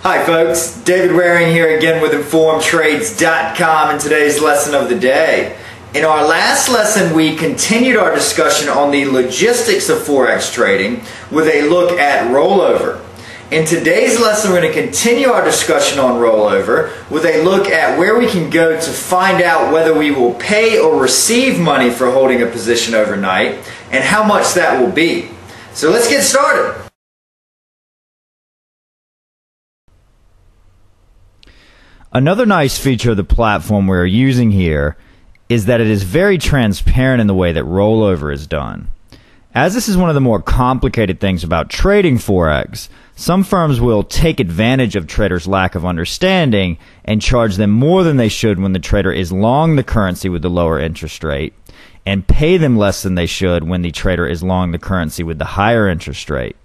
Hi folks, David Waring here again with InformedTrades.com and today's lesson of the day. In our last lesson we continued our discussion on the logistics of Forex trading with a look at rollover. In today's lesson we're going to continue our discussion on rollover with a look at where we can go to find out whether we will pay or receive money for holding a position overnight and how much that will be. So let's get started. Another nice feature of the platform we're using here is that it is very transparent in the way that rollover is done. As this is one of the more complicated things about trading Forex, some firms will take advantage of traders' lack of understanding and charge them more than they should when the trader is long the currency with the lower interest rate, and pay them less than they should when the trader is long the currency with the higher interest rate.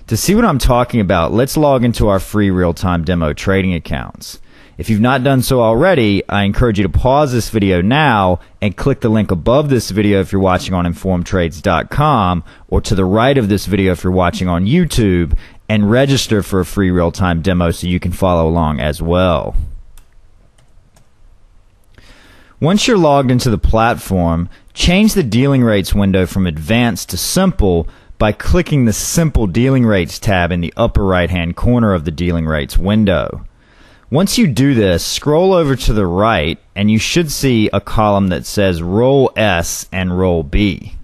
To see what I'm talking about, let's log into our free real-time demo trading accounts. If you've not done so already, I encourage you to pause this video now and click the link above this video if you're watching on InformedTrades.com, or to the right of this video if you're watching on YouTube, and register for a free real-time demo so you can follow along as well. Once you're logged into the platform, change the dealing rates window from advanced to simple by clicking the Simple Dealing Rates tab in the upper right-hand corner of the dealing rates window. Once you do this, scroll over to the right and you should see a column that says Roll S and Roll B.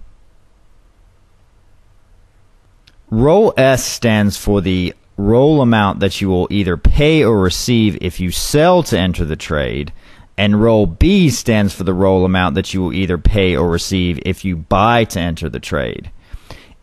Roll S stands for the roll amount that you will either pay or receive if you sell to enter the trade, and Roll B stands for the roll amount that you will either pay or receive if you buy to enter the trade.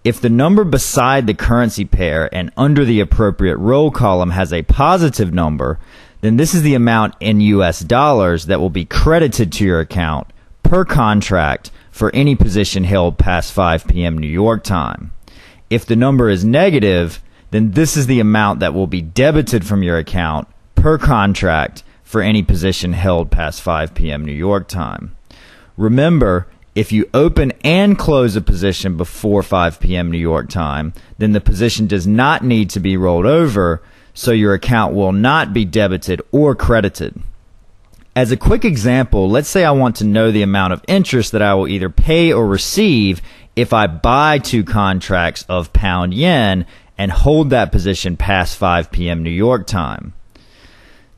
If the number beside the currency pair and under the appropriate roll column has a positive number, then this is the amount in US dollars that will be credited to your account per contract for any position held past 5 p.m. New York time. If the number is negative, then this is the amount that will be debited from your account per contract for any position held past 5 p.m. New York time. Remember, if you open and close a position before 5 p.m. New York time, then the position does not need to be rolled over, so your account will not be debited or credited. As a quick example, let's say I want to know the amount of interest that I will either pay or receive if I buy 2 contracts of pound yen and hold that position past 5 p.m. New York time.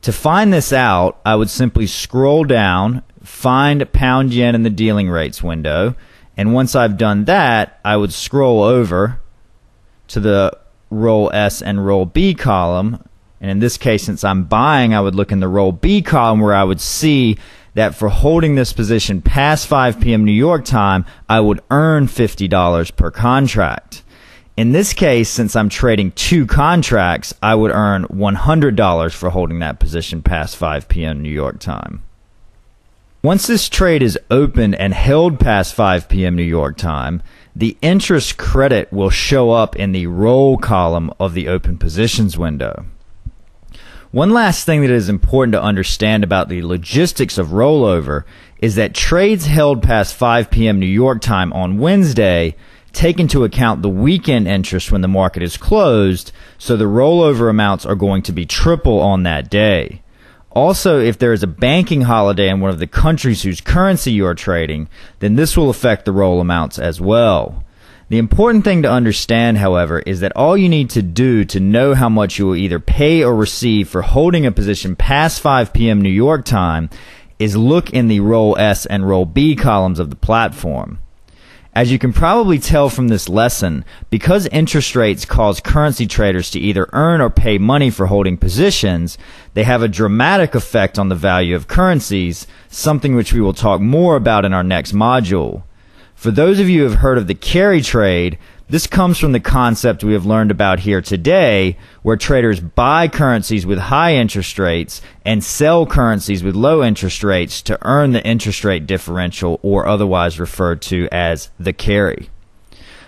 To find this out, I would simply scroll down, find pound yen in the dealing rates window, and once I've done that, I would scroll over to the Roll S and Roll B column, and in this case, since I'm buying, I would look in the Roll B column where I would see that for holding this position past 5 p.m. New York time, I would earn $50 per contract. In this case, since I'm trading 2 contracts, I would earn $100 for holding that position past 5 p.m. New York time. Once this trade is opened and held past 5 p.m. New York time, the interest credit will show up in the roll column of the open positions window. One last thing that is important to understand about the logistics of rollover is that trades held past 5 p.m. New York time on Wednesday take into account the weekend interest when the market is closed, so the rollover amounts are going to be triple on that day. Also, if there is a banking holiday in one of the countries whose currency you are trading, then this will affect the roll amounts as well. The important thing to understand, however, is that all you need to do to know how much you will either pay or receive for holding a position past 5 p.m. New York time is look in the Roll S and Roll B columns of the platform. As you can probably tell from this lesson, because interest rates cause currency traders to either earn or pay money for holding positions, they have a dramatic effect on the value of currencies, something which we will talk more about in our next module. For those of you who have heard of the carry trade, this comes from the concept we have learned about here today, where traders buy currencies with high interest rates and sell currencies with low interest rates to earn the interest rate differential, or otherwise referred to as the carry.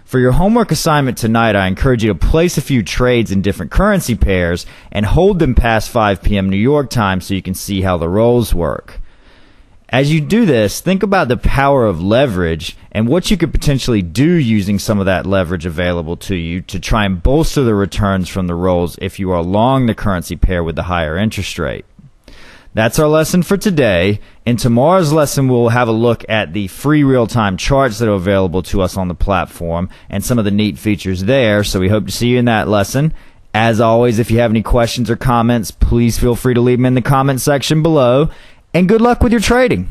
For your homework assignment tonight, I encourage you to place a few trades in different currency pairs and hold them past 5 p.m. New York time so you can see how the rolls work. As you do this, think about the power of leverage and what you could potentially do using some of that leverage available to you to try and bolster the returns from the rolls if you are long the currency pair with the higher interest rate. That's our lesson for today. In tomorrow's lesson, we'll have a look at the free real-time charts that are available to us on the platform and some of the neat features there. So we hope to see you in that lesson. As always, if you have any questions or comments, please feel free to leave them in the comment section below. And good luck with your trading.